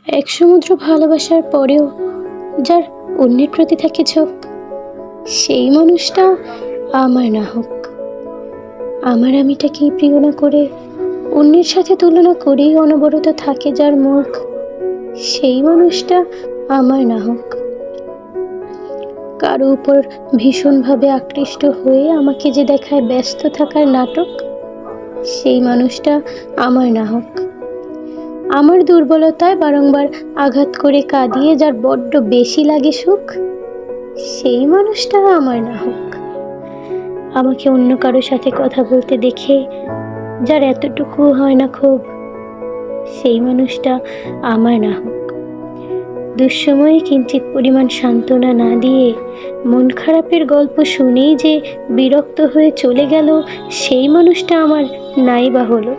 এক সমুদ্র ভালোবাসার পরেও যার অন্যের প্রতি থাকে ঝোঁক, সেই মানুষটা আমার না হোক। আমার আমিটাকেই প্রিয় না করে অন্যের সাথে তুলনা করেই অনবরত থাকে যার মুখ, সেই মানুষটা আমার না হোক। কারো উপর ভীষণভাবে আকৃষ্ট হয়ে আমাকে যে দেখায় ব্যস্ত থাকার নাটক, সেই মানুষটা আমার না হোক। আমার দুর্বলতায় বারংবার আঘাত করে কাঁদিয়ে যার বড্ড বেশি লাগে সুখ, সেই মানুষটা আমার না হোক। আমাকে অন্য কারোর সাথে কথা বলতে দেখে যার এতটুকু হয় না ক্ষোভ, সেই মানুষটা আমার না হোক। দুঃসময়ে কিঞ্চিত পরিমাণ সান্ত্বনা না দিয়ে মন খারাপের গল্প শুনেই যে বিরক্ত হয়ে চলে গেল, সেই মানুষটা আমার নাই বা হলো।